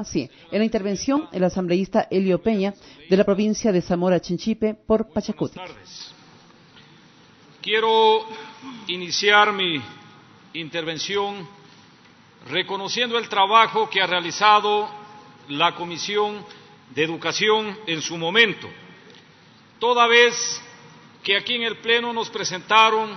Sí, en la intervención el asambleísta Elio Peña, de la provincia de Zamora Chinchipe, por Pachacuti. Buenas tardes. Quiero iniciar mi intervención reconociendo el trabajo que ha realizado la Comisión de Educación en su momento, toda vez que aquí en el Pleno nos presentaron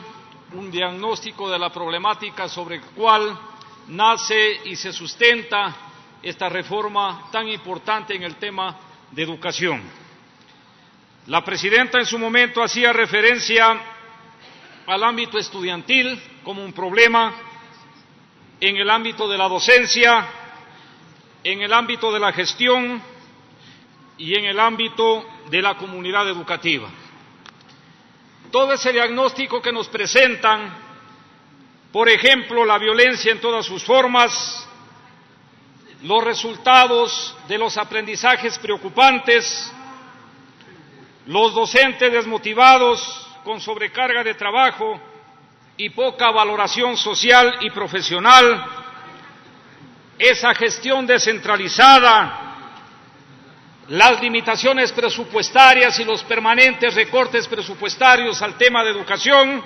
un diagnóstico de la problemática sobre el cual nace y se sustenta esta reforma tan importante en el tema de educación. La presidenta en su momento hacía referencia al ámbito estudiantil como un problema, en el ámbito de la docencia, en el ámbito de la gestión y en el ámbito de la comunidad educativa. Todo ese diagnóstico que nos presentan, por ejemplo, la violencia en todas sus formas, los resultados de los aprendizajes preocupantes, los docentes desmotivados con sobrecarga de trabajo y poca valoración social y profesional, esa gestión descentralizada, las limitaciones presupuestarias y los permanentes recortes presupuestarios al tema de educación,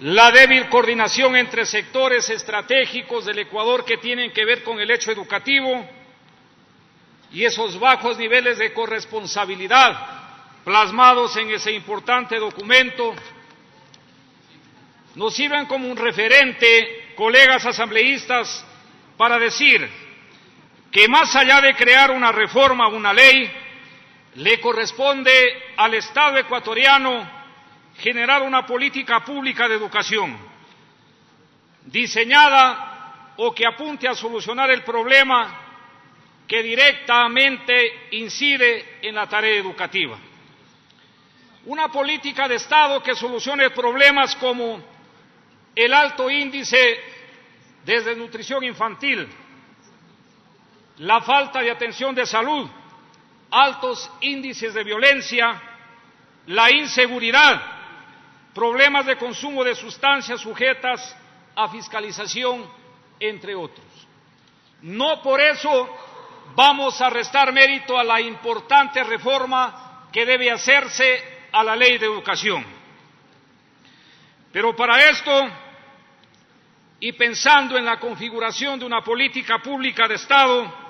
la débil coordinación entre sectores estratégicos del Ecuador que tienen que ver con el hecho educativo y esos bajos niveles de corresponsabilidad plasmados en ese importante documento, nos sirven como un referente, colegas asambleístas, para decir que más allá de crear una reforma o una ley, le corresponde al Estado ecuatoriano generar una política pública de educación, diseñada o que apunte a solucionar el problema que directamente incide en la tarea educativa. Una política de Estado que solucione problemas como el alto índice de desnutrición infantil, la falta de atención de salud, altos índices de violencia, la inseguridad, problemas de consumo de sustancias sujetas a fiscalización, entre otros. No por eso vamos a restar mérito a la importante reforma que debe hacerse a la Ley de Educación. Pero para esto, y pensando en la configuración de una política pública de Estado,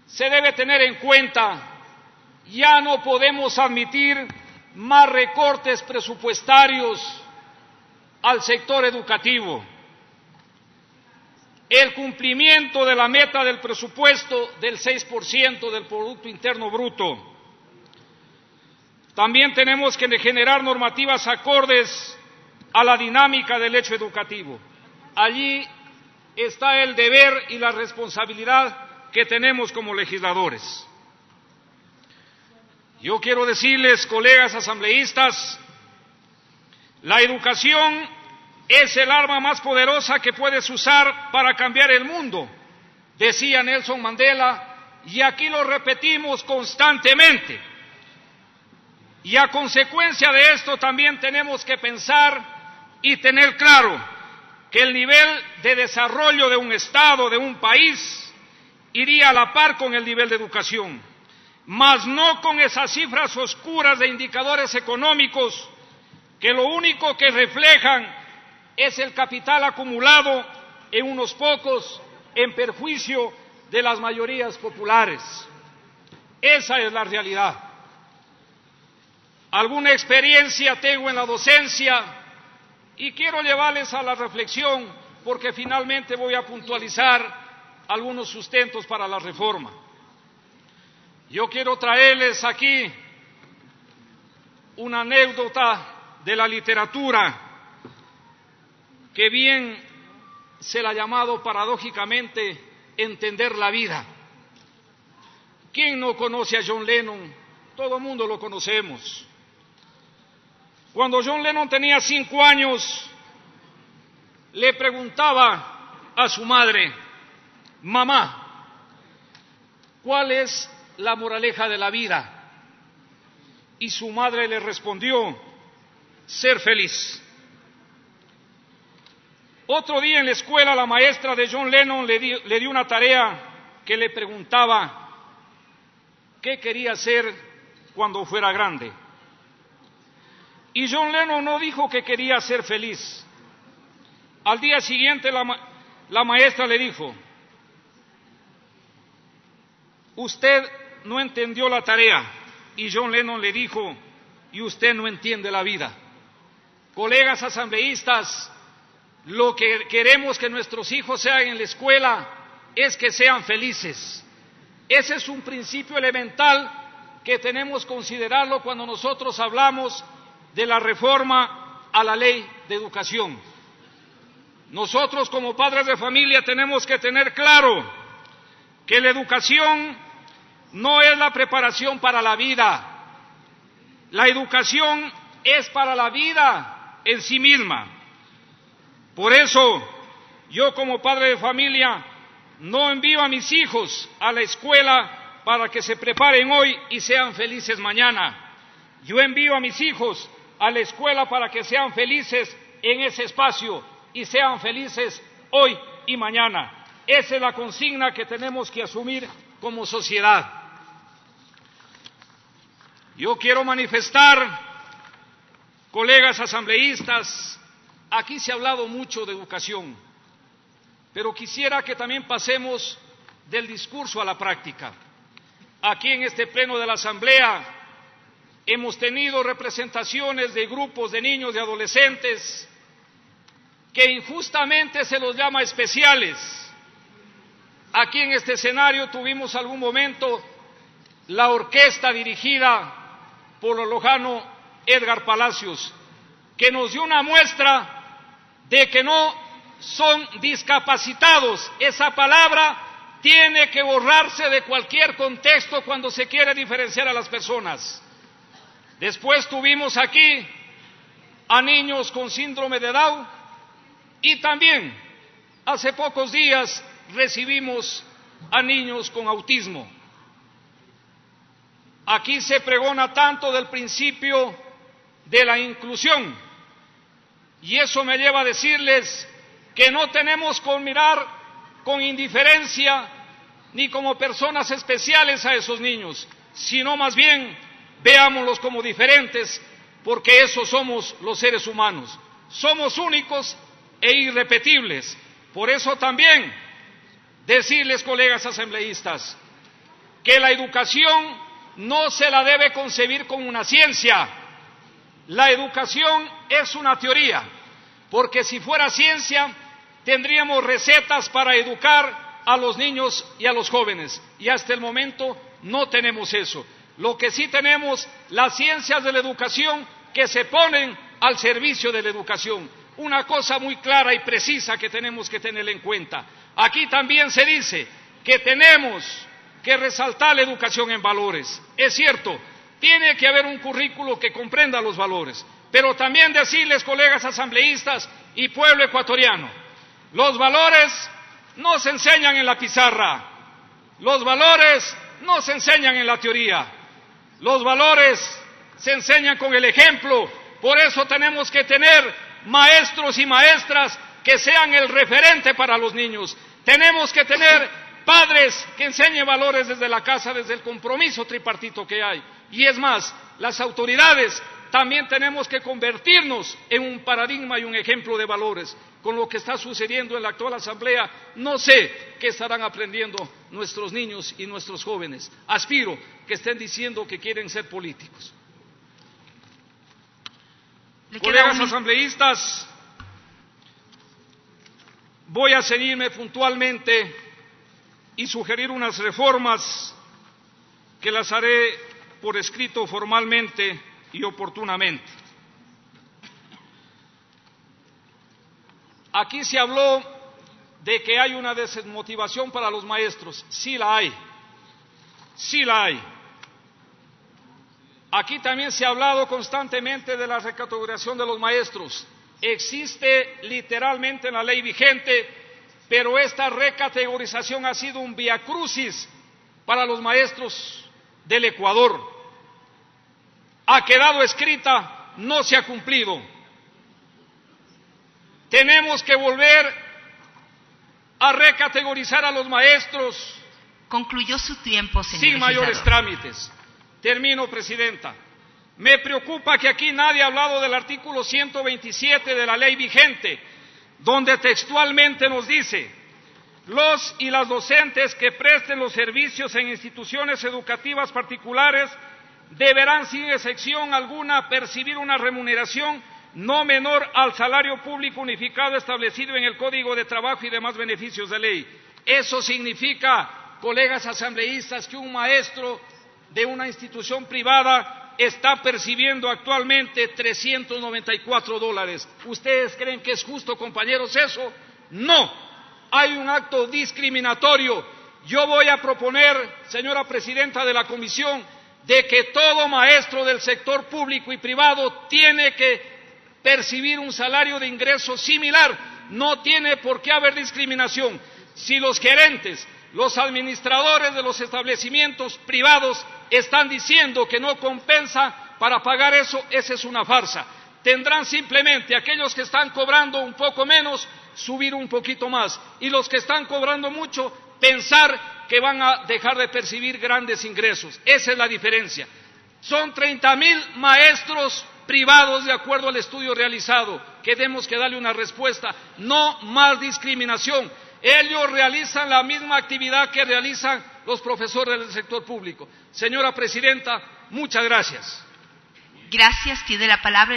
se debe tener en cuenta, ya no podemos admitir más recortes presupuestarios al sector educativo. El cumplimiento de la meta del presupuesto del 6% del Producto Interno Bruto. También tenemos que generar normativas acordes a la dinámica del hecho educativo. Allí está el deber y la responsabilidad que tenemos como legisladores. Yo quiero decirles, colegas asambleístas, la educación es el arma más poderosa que puedes usar para cambiar el mundo, decía Nelson Mandela, y aquí lo repetimos constantemente. Y a consecuencia de esto también tenemos que pensar y tener claro que el nivel de desarrollo de un Estado, de un país, iría a la par con el nivel de educación, mas no con esas cifras oscuras de indicadores económicos que lo único que reflejan es el capital acumulado en unos pocos en perjuicio de las mayorías populares. Esa es la realidad. Alguna experiencia tengo en la docencia y quiero llevarles a la reflexión porque finalmente voy a puntualizar algunos sustentos para la reforma. Yo quiero traerles aquí una anécdota de la literatura que bien se la ha llamado paradójicamente entender la vida. ¿Quién no conoce a John Lennon? Todo el mundo lo conocemos. Cuando John Lennon tenía 5 años, le preguntaba a su madre: mamá, ¿cuál es la moraleja de la vida? Y su madre le respondió: ser feliz. Otro día en la escuela la maestra de John Lennon le dio una tarea que le preguntaba qué quería hacer cuando fuera grande. Y John Lennon no dijo que quería ser feliz. Al día siguiente la maestra le dijo: usted no entendió la tarea. Y John Lennon le dijo: y usted no entiende la vida. Colegas asambleístas, lo que queremos que nuestros hijos sean en la escuela es que sean felices. Ese es un principio elemental que tenemos que considerarlo cuando nosotros hablamos de la reforma a la ley de educación. Nosotros como padres de familia tenemos que tener claro que la educación no es la preparación para la vida. La educación es para la vida en sí misma. Por eso, yo como padre de familia no envío a mis hijos a la escuela para que se preparen hoy y sean felices mañana. Yo envío a mis hijos a la escuela para que sean felices en ese espacio y sean felices hoy y mañana. Esa es la consigna que tenemos que asumir como sociedad. Yo quiero manifestar, colegas asambleístas, aquí se ha hablado mucho de educación, pero quisiera que también pasemos del discurso a la práctica. Aquí en este pleno de la Asamblea hemos tenido representaciones de grupos de niños y adolescentes que injustamente se los llama especiales. Aquí en este escenario tuvimos algún momento la orquesta dirigida por el lojano Edgar Palacios, que nos dio una muestra de que no son discapacitados. Esa palabra tiene que borrarse de cualquier contexto cuando se quiere diferenciar a las personas. Después tuvimos aquí a niños con síndrome de Down y también hace pocos días recibimos a niños con autismo. Aquí se pregona tanto del principio de la inclusión y eso me lleva a decirles que no tenemos que mirar con indiferencia ni como personas especiales a esos niños, sino más bien veámoslos como diferentes, porque esos somos los seres humanos. Somos únicos e irrepetibles. Por eso también decirles, colegas asambleístas, que la educación no se la debe concebir como una ciencia. La educación es una teoría, porque si fuera ciencia tendríamos recetas para educar a los niños y a los jóvenes, y hasta el momento no tenemos eso. Lo que sí tenemos, las ciencias de la educación que se ponen al servicio de la educación. Una cosa muy clara y precisa que tenemos que tener en cuenta. Aquí también se dice que tenemos que resaltar la educación en valores. Es cierto, tiene que haber un currículo que comprenda los valores, pero también decirles, colegas asambleístas y pueblo ecuatoriano, los valores no se enseñan en la pizarra, los valores no se enseñan en la teoría, los valores se enseñan con el ejemplo. Por eso tenemos que tener maestros y maestras que sean el referente para los niños. Tenemos que tener padres que enseñen valores desde la casa, desde el compromiso tripartito que hay. Y es más, las autoridades también tenemos que convertirnos en un paradigma y un ejemplo de valores. Con lo que está sucediendo en la actual asamblea, no sé qué estarán aprendiendo nuestros niños y nuestros jóvenes. Aspiro que estén diciendo que quieren ser políticos. Colegas asambleístas, voy a ceñirme puntualmente y sugerir unas reformas que las haré por escrito formalmente y oportunamente. Aquí se habló de que hay una desmotivación para los maestros. Sí la hay, sí la hay. Aquí también se ha hablado constantemente de la recategorización de los maestros. Existe literalmente en la ley vigente, pero esta recategorización ha sido un viacrucis para los maestros del Ecuador. Ha quedado escrita, no se ha cumplido. Tenemos que volver a recategorizar a los maestros. Concluyó su tiempo, señor Sin mayores trámites. Termino, Presidenta. Me preocupa que aquí nadie ha hablado del artículo 127 de la ley vigente, donde textualmente nos dice: los y las docentes que presten los servicios en instituciones educativas particulares deberán sin excepción alguna percibir una remuneración no menor al salario público unificado establecido en el Código de Trabajo y demás beneficios de ley. Eso significa, colegas asambleístas, que un maestro de una institución privada está percibiendo actualmente $394. ¿Ustedes creen que es justo, compañeros, eso? No, hay un acto discriminatorio. Yo voy a proponer, señora Presidenta de la Comisión, de que todo maestro del sector público y privado tiene que percibir un salario de ingreso similar. No tiene por qué haber discriminación. Si los gerentes, los administradores de los establecimientos privados están diciendo que no compensa para pagar eso, esa es una farsa. Tendrán simplemente aquellos que están cobrando un poco menos, subir un poquito más, y los que están cobrando mucho, pensar que van a dejar de percibir grandes ingresos. Esa es la diferencia. Son 30,000 maestros privados de acuerdo al estudio realizado, que tenemos que darle una respuesta. No más discriminación. Ellos realizan la misma actividad que realizan los profesores del sector público. Señora Presidenta, muchas gracias. Gracias. Tiene la palabra